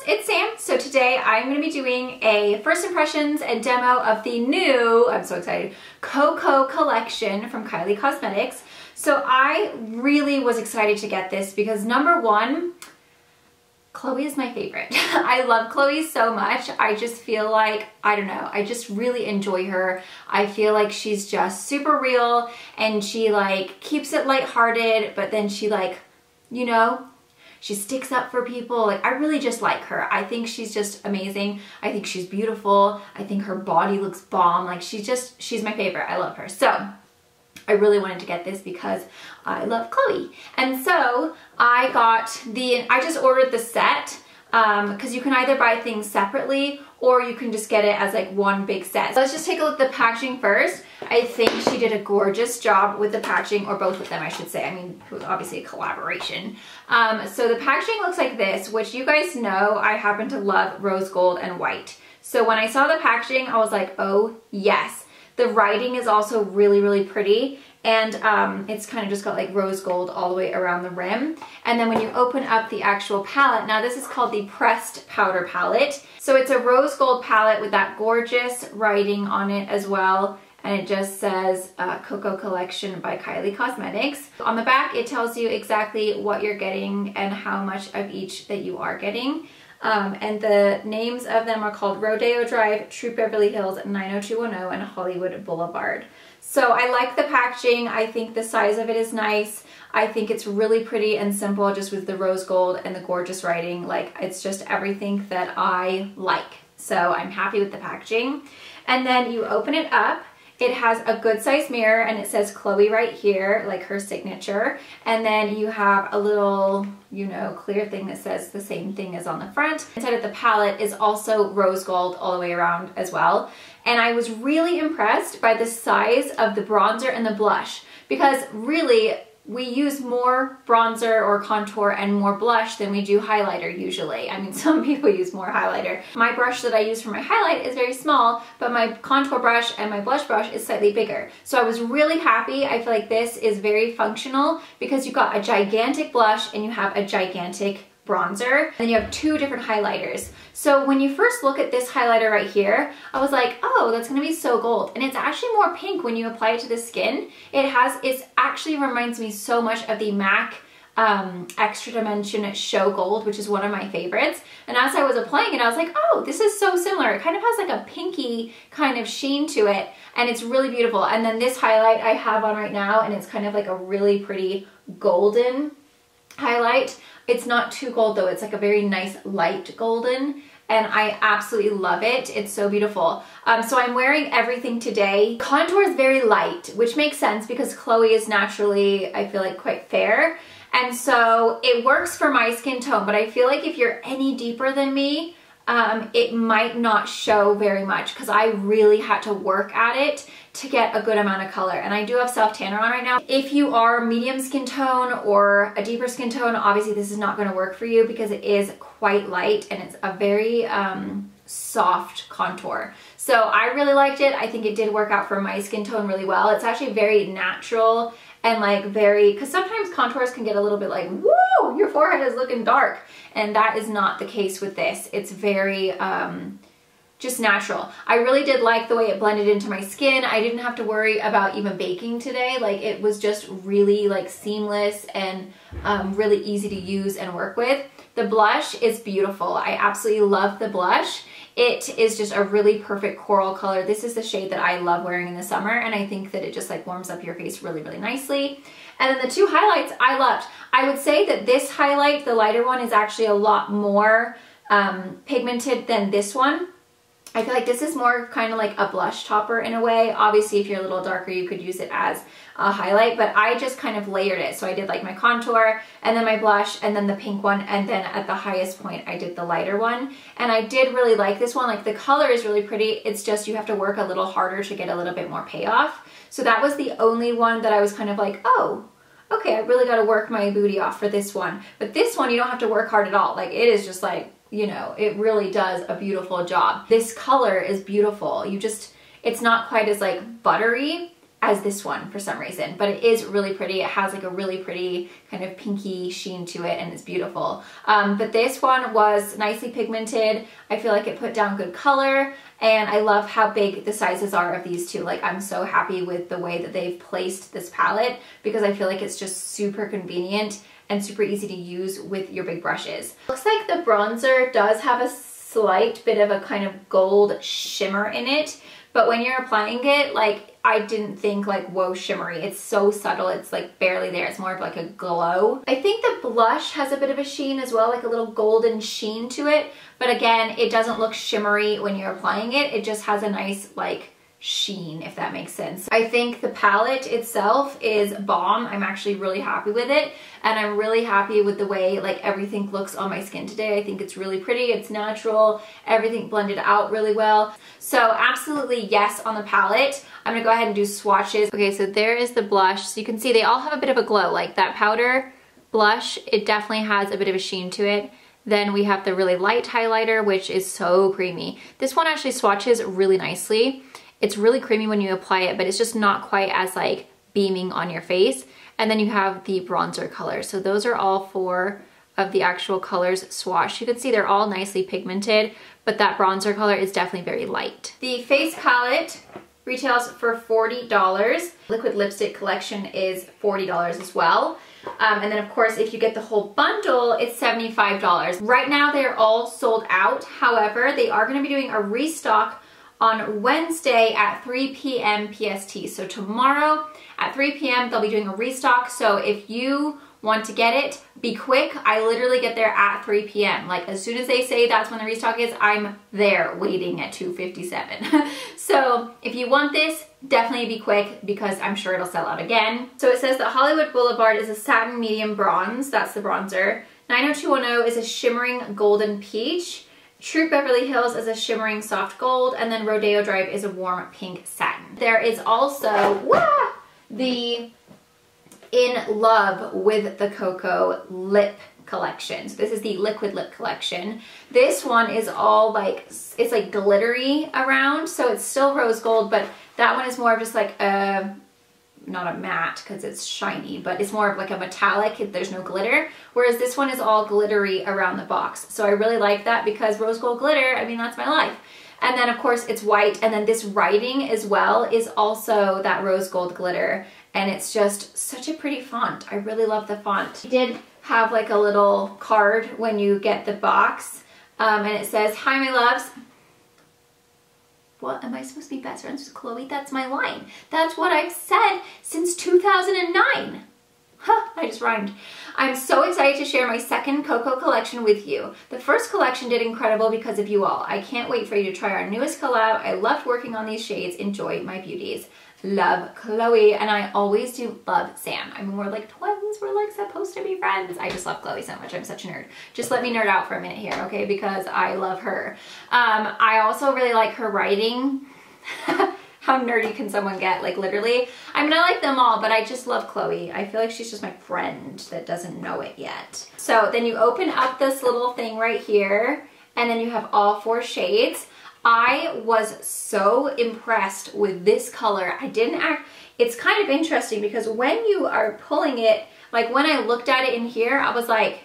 it's Sam. So today I'm going to be doing a first impressions and demo of the new, I'm so excited, Koko Collection from Kylie Cosmetics. So I really was excited to get this because number one, Chloe is my favorite. I love Chloe so much. I just feel like, I don't know, I just really enjoy her. I feel like she's just super real and she like keeps it lighthearted, but then she like, you know, she sticks up for people. Like, I really just like her. I think she's just amazing. I think she's beautiful. I think her body looks bomb. Like, she's my favorite. I love her. So I really wanted to get this because I love Chloe. And so I just ordered the set because you can either buy things separately or you can just get it as like one big set. So let's just take a look at the packaging first. I think she did a gorgeous job with the packaging, or both of them I should say. I mean, it was obviously a collaboration. So the packaging looks like this, which you guys know I happen to love rose gold and white. So when I saw the packaging, I was like, oh yes. The writing is also really, really pretty. And it's kind of just got like rose gold all the way around the rim. And then when you open up the actual palette, now this is called the Pressed Powder Palette. So it's a rose gold palette with that gorgeous writing on it as well. And it just says Koko Collection by Kylie Cosmetics. On the back, it tells you exactly what you're getting and how much of each that you are getting. And the names of them are called Rodeo Drive, True Beverly Hills, 90210, and Hollywood Boulevard. So I like the packaging. I think the size of it is nice. I think it's really pretty and simple, just with the rose gold and the gorgeous writing. Like, it's just everything that I like. So I'm happy with the packaging. And then you open it up. It has a good size mirror and it says Chloe right here, like her signature. And then you have a little, you know, clear thing that says the same thing as on the front. Inside of the palette is also rose gold all the way around as well. And I was really impressed by the size of the bronzer and the blush, because really we use more bronzer or contour and more blush than we do highlighter usually. I mean, some people use more highlighter. My brush that I use for my highlight is very small, but my contour brush and my blush brush is slightly bigger. So I was really happy. I feel like this is very functional because you've got a gigantic blush and you have a gigantic bronzer, and you have two different highlighters. So when you first look at this highlighter right here, I was like, oh, that's gonna be so gold. And it's actually more pink when you apply it to the skin. It actually reminds me so much of the MAC Extra Dimension Show Gold, which is one of my favorites. And as I was applying it, I was like, oh, this is so similar. It kind of has like a pinky kind of sheen to it, and it's really beautiful. And then this highlight I have on right now, and it's kind of like a really pretty golden highlight. It's not too gold though, it's like a very nice light golden, and I absolutely love it. It's so beautiful. So I'm wearing everything today. Contour is very light, which makes sense because Chloe is naturally, I feel like, quite fair. And so it works for my skin tone, but I feel like if you're any deeper than me, it might not show very much because I really had to work at it to get a good amount of color. And I do have self tanner on right now. If you are medium skin tone or a deeper skin tone, obviously this is not going to work for you because it is quite light and it's a very soft contour. So I really liked it. I think it did work out for my skin tone really well. It's actually very natural and like very, because sometimes contours can get a little bit like, whoa, your forehead is looking dark. And that is not the case with this. It's very just natural. I really did like the way it blended into my skin. I didn't have to worry about even baking today. Like, it was just really like seamless and really easy to use and work with. The blush is beautiful. I absolutely love the blush. It is just a really perfect coral color. This is the shade that I love wearing in the summer, and I think that it just like warms up your face really, really nicely. And then the two highlights I loved. I would say that this highlight, the lighter one, is actually a lot more pigmented than this one. I feel like this is more kind of like a blush topper in a way. Obviously, if you're a little darker, you could use it as a highlight, but I just kind of layered it. So I did like my contour and then my blush and then the pink one, and then at the highest point, I did the lighter one. And I did really like this one. Like, the color is really pretty. It's just you have to work a little harder to get a little bit more payoff. So that was the only one that I was kind of like, oh, okay, I really got to work my booty off for this one. But this one, you don't have to work hard at all. Like, it is just like, you know, it really does a beautiful job. This color is beautiful. It's not quite as like buttery as this one for some reason, but it is really pretty. It has like a really pretty kind of pinky sheen to it, and it's beautiful. But this one was nicely pigmented. I feel like it put down good color, and I love how big the sizes are of these two. Like, I'm so happy with the way that they've placed this palette, because I feel like it's just super convenient and super easy to use with your big brushes. Looks like the bronzer does have a slight bit of a kind of gold shimmer in it, but when you're applying it, like, I didn't think like, whoa, shimmery. It's so subtle, it's like barely there. It's more of like a glow. I think the blush has a bit of a sheen as well, like a little golden sheen to it, but again, it doesn't look shimmery when you're applying it. It just has a nice like sheen, if that makes sense. I think the palette itself is bomb. I'm actually really happy with it, and I'm really happy with the way like everything looks on my skin today. I think it's really pretty, it's natural, everything blended out really well. So absolutely yes on the palette. I'm gonna go ahead and do swatches. Okay, so there is the blush. So you can see they all have a bit of a glow, like that powder blush, it definitely has a bit of a sheen to it. Then we have the really light highlighter, which is so creamy. This one actually swatches really nicely. It's really creamy when you apply it, but it's just not quite as like beaming on your face. And then you have the bronzer color. So those are all 4 of the actual colors swatched. You can see they're all nicely pigmented, but that bronzer color is definitely very light. The face palette retails for $40. Liquid lipstick collection is $40 as well. And then of course, if you get the whole bundle, it's $75. Right now they're all sold out. However, they are gonna be doing a restock on Wednesday at 3 p.m. PST. So tomorrow at 3 p.m. they'll be doing a restock. So if you want to get it, be quick. I literally get there at 3 p.m. Like, as soon as they say that's when the restock is, I'm there waiting at 2:57. So if you want this, definitely be quick, because I'm sure it'll sell out again. So it says that Hollywood Boulevard is a satin medium bronze. That's the bronzer. 90210 is a shimmering golden peach. True Beverly Hills is a shimmering soft gold, and then Rodeo Drive is a warm pink satin. There is also the In Love with the Koko lip collection. So this is the liquid lip collection. This one is all like, it's like glittery around, so it's still rose gold, but that one is more of just like a, not a matte because it's shiny, but it's more of like a metallic, there's no glitter, whereas this one is all glittery around the box. So I really like that, because rose gold glitter, I mean, that's my life. And then of course it's white, and then this writing as well is also that rose gold glitter, and it's just such a pretty font. I really love the font. It did have like a little card when you get the box, and it says, "Hi my loves. What, am I supposed to be best friends with Chloe? That's my line. That's what I've said since 2009. Huh, I just rhymed. I'm so excited to share my second Koko collection with you. The first collection did incredible because of you all. I can't wait for you to try our newest collab. I loved working on these shades. Enjoy, my beauties. Love, Chloe." And I always do love Sam. I mean, we're like twins. We're like supposed to be friends. I just love Chloe so much. I'm such a nerd. Just let me nerd out for a minute here, okay? Because I love her. I also really like her writing. How nerdy can someone get? Like, literally. I mean, I like them all, but I just love Chloe. I feel like she's just my friend that doesn't know it yet. So then you open up this little thing right here, and then you have all 4 shades. I was so impressed with this color. It's kind of interesting because when you are pulling it, like when I looked at it in here, I was like,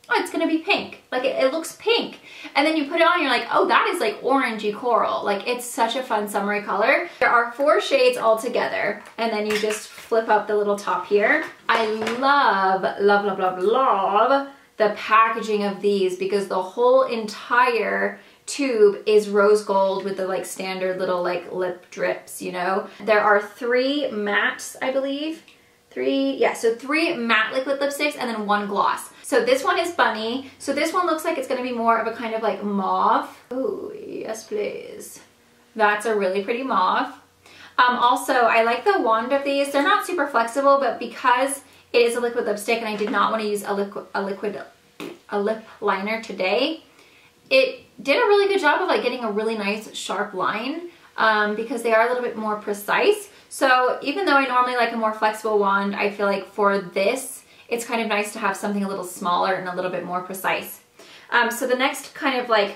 oh, it's gonna be pink. Like it looks pink. And then you put it on, you're like, oh, that is like orangey coral. Like, it's such a fun summery color. There are 4 shades all together, and then you just flip up the little top here. I love, love, love, love, love the packaging of these, because the whole entire tube is rose gold with the like standard little like lip drips, you know. There are 3 mattes, I believe. 3 matte liquid lipsticks and then 1 gloss. So this one is bunny. So this one looks like it's gonna be more of a kind of like mauve. Oh, yes please. That's a really pretty mauve. Also, I like the wand of these. They're not super flexible, but because it is a liquid lipstick and I did not want to use a lip liner today, it did a really good job of like getting a really nice sharp line, because they are a little bit more precise. So even though I normally like a more flexible wand, I feel like for this, it's kind of nice to have something a little smaller and a little bit more precise. So the next kind of like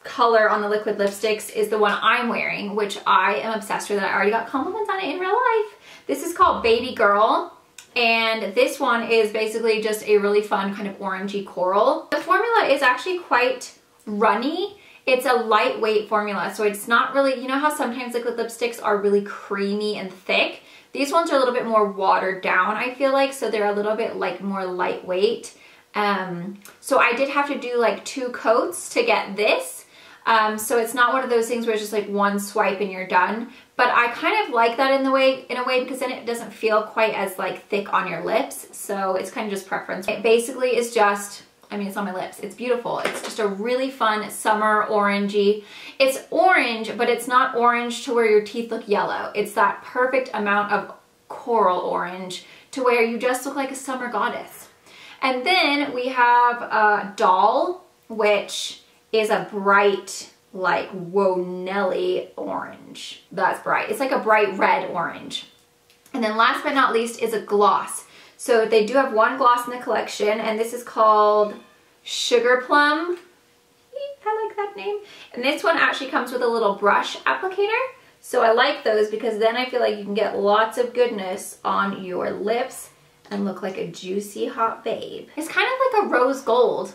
color on the liquid lipsticks is the one I'm wearing, which I am obsessed with. I already got compliments on it in real life. This is called Baby Girl, and this one is basically just a really fun kind of orangey coral. The formula is actually quite runny. It's a lightweight formula, so it's not really, you know how sometimes liquid lipsticks are really creamy and thick? These ones are a little bit more watered down, I feel like, so they're a little bit like more lightweight. So I did have to do like 2 coats to get this. So it's not one of those things where it's just like one swipe and you're done. But I kind of like that in a way because then it doesn't feel quite as like thick on your lips. So it's kind of just preference. It basically is just, I mean, it's on my lips. It's beautiful. It's just a really fun summer orangey. It's orange, but it's not orange to where your teeth look yellow. It's that perfect amount of coral orange to where you just look like a summer goddess. And then we have Doll, which is a bright, like, whoa, Nelly orange. That's bright. It's like a bright red orange. And then last but not least is a gloss. So they do have one gloss in the collection, and this is called Sugarplum. I like that name. And this one actually comes with a little brush applicator. So I like those because then I feel like you can get lots of goodness on your lips and look like a juicy hot babe. It's kind of like a rose gold.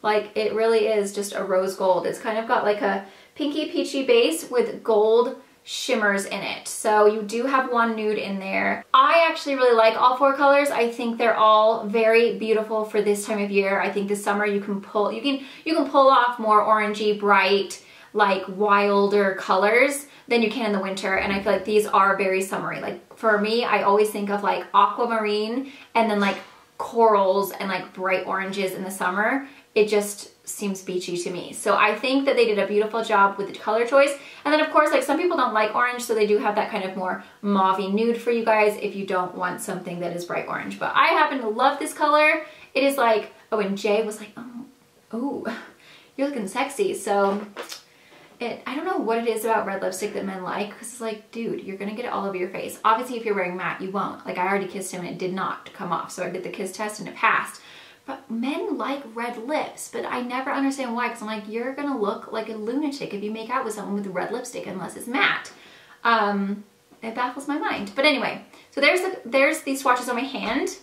Like, it really is just a rose gold. It's kind of got like a pinky peachy base with gold shimmers in it. So you do have one nude in there. I actually really like all 4 colors. I think they're all very beautiful for this time of year. I think this summer you can pull off more orangey, bright, like wilder colors than you can in the winter. And I feel like these are very summery. Like for me, I always think of like aquamarine and then like corals and like bright oranges in the summer. It just seems beachy to me. So I think that they did a beautiful job with the color choice. And then of course, like some people don't like orange, so they do have that kind of more mauve-y nude for you guys if you don't want something that is bright orange. But I happen to love this color. It is like, oh, and Jay was like, oh, you're looking sexy. So I don't know what it is about red lipstick that men like, because it's like, dude, you're gonna get it all over your face. Obviously, if you're wearing matte, you won't. Like I already kissed him and it did not come off. So I did the kiss test and it passed. But men like red lips, but I never understand why, because I'm like, you're gonna look like a lunatic if you make out with someone with red lipstick unless it's matte. It baffles my mind. But anyway, so there's the swatches on my hand.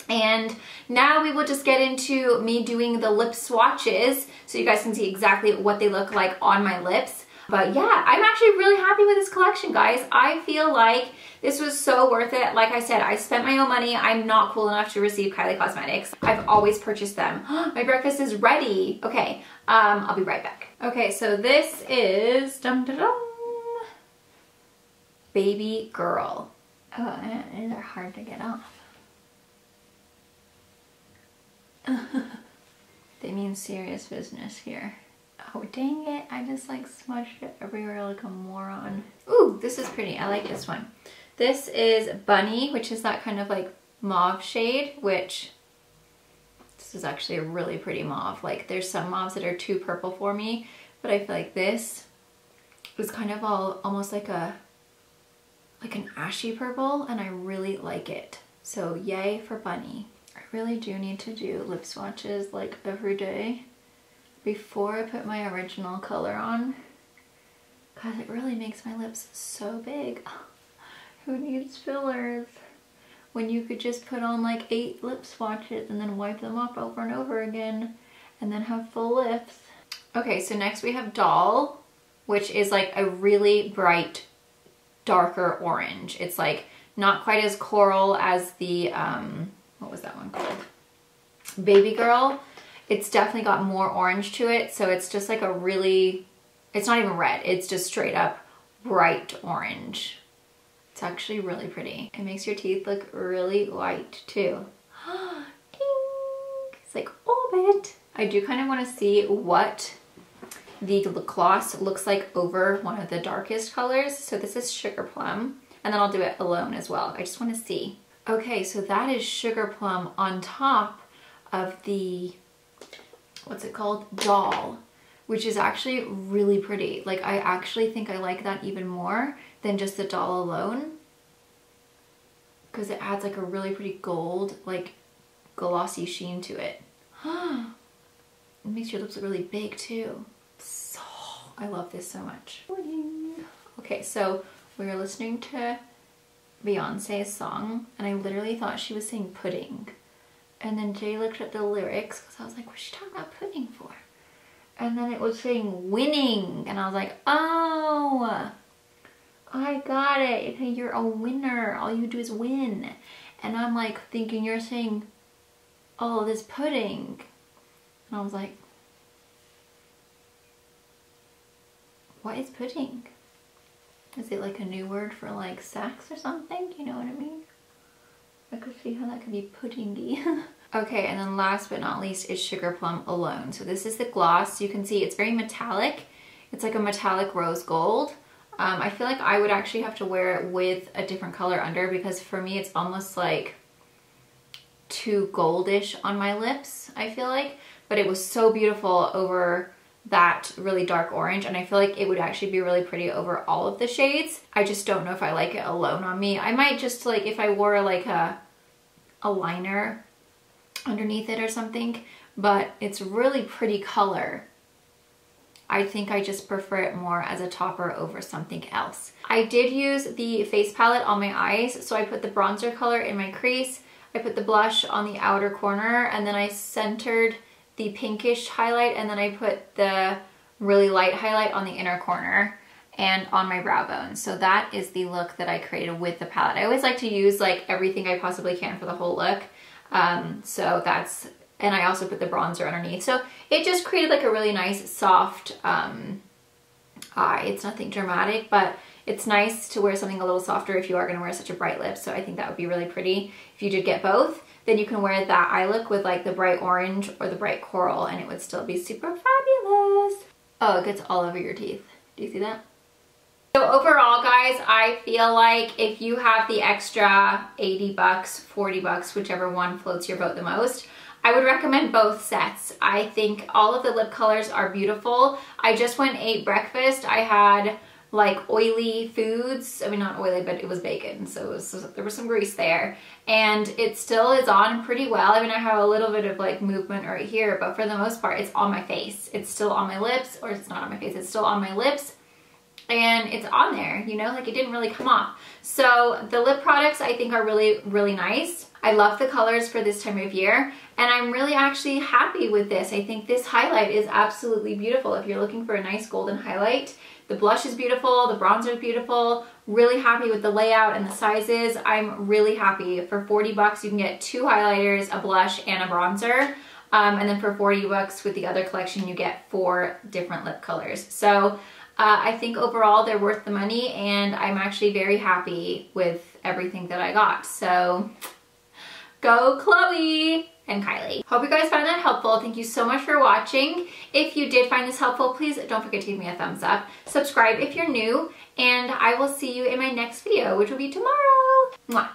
And now we will just get into me doing the lip swatches so you guys can see exactly what they look like on my lips. But yeah, I'm actually really happy with this collection, guys. I feel like this was so worth it. Like I said, I spent my own money. I'm not cool enough to receive Kylie Cosmetics. I've always purchased them. My breakfast is ready. Okay, I'll be right back. Okay, so this is Baby Girl. Oh, these are hard to get off. They mean serious business here. Oh, dang it. I just like smudged it everywhere like a moron. Ooh, this is pretty. I like this one. This is Bunny, which is that kind of like mauve shade, which this is actually a really pretty mauve. Like there's some mauves that are too purple for me, but I feel like this is kind of almost like an ashy purple, and I really like it. So yay for Bunny. I really do need to do lip swatches like every day before I put my original color on, because it really makes my lips so big. Who needs fillers when you could just put on like 8 lip swatches and then wipe them off over and over again and then have full lips? Okay, so next we have Doll, which is like a really bright, darker orange. It's like not quite as coral as the, what was that one called? Baby Girl. It's definitely got more orange to it, so it's just like a really, it's not even red, it's just straight up bright orange. It's actually really pretty. It makes your teeth look really white too. Ding! It's like orbit. I do kind of want to see what the gloss looks like over one of the darkest colors. So this is Sugarplum, and then I'll do it alone as well. I just want to see. Okay, so that is Sugarplum on top of the, what's it called? Doll, which is actually really pretty. Like I actually think I like that even more than just the Doll alone, because it adds like a really pretty gold, like glossy sheen to it. It makes your lips look really big too. I love this so much. Okay, so we were listening to Beyonce's song and I literally thought she was saying pudding. And then Jay looked at the lyrics because I was like, what's she talking about pudding for? And then it was saying winning. And I was like, oh, I got it. You're a winner. All you do is win. And I'm like thinking you're saying, oh, this pudding. And I was like, what is pudding? Is it like a new word for like sex or something? You know what I mean? I could see how that could be puddingy. Okay, and then last but not least is Sugarplum Alone. So this is the gloss. You can see it's very metallic. It's like a metallic rose gold. I feel like I would actually have to wear it with a different color under because for me it's almost like too goldish on my lips, I feel like. But it was so beautiful over that really dark orange, and I feel like it would actually be really pretty over all of the shades. I just don't know if I like it alone on me. I might just like if I wore like a liner underneath it or something, but it's really pretty color. I think I just prefer it more as a topper over something else. I did use the face palette on my eyes, so I put the bronzer color in my crease, I put the blush on the outer corner, and then I centered the pinkish highlight, and then I put the really light highlight on the inner corner and on my brow bone. So that is the look that I created with the palette. I always like to use like everything I possibly can for the whole look. So that's, and I also put the bronzer underneath. So it just created like a really nice soft eye. It's nothing dramatic, but it's nice to wear something a little softer if you are gonna wear such a bright lip. So I think that would be really pretty if you did get both. Then you can wear that eye look with like the bright orange or the bright coral and it would still be super fabulous. Oh, it gets all over your teeth. Do you see that? So overall, guys, I feel like if you have the extra 80 bucks, 40 bucks, whichever one floats your boat the most, I would recommend both sets. I think all of the lip colors are beautiful. I just went and ate breakfast. I had like oily foods. I mean, not oily, but it was bacon. So there was some grease there. And it still is on pretty well. I mean, I have a little bit of like movement right here, but for the most part, it's on my face. It's still on my lips, or it's not on my face. It's still on my lips. And it's on there, you know, like it didn't really come off. So the lip products I think are really, really nice. I love the colors for this time of year, and I'm really actually happy with this. I think this highlight is absolutely beautiful if you're looking for a nice golden highlight. The blush is beautiful, the bronzer is beautiful, really happy with the layout and the sizes. I'm really happy. For 40 bucks you can get 2 highlighters, a blush, and a bronzer. And then for 40 bucks with the other collection you get 4 different lip colors. So I think overall they're worth the money, and I'm actually very happy with everything that I got. So go Chloe and Kylie. Hope you guys found that helpful. Thank you so much for watching. If you did find this helpful, please don't forget to give me a thumbs up. Subscribe if you're new, and I will see you in my next video, which will be tomorrow. Mwah.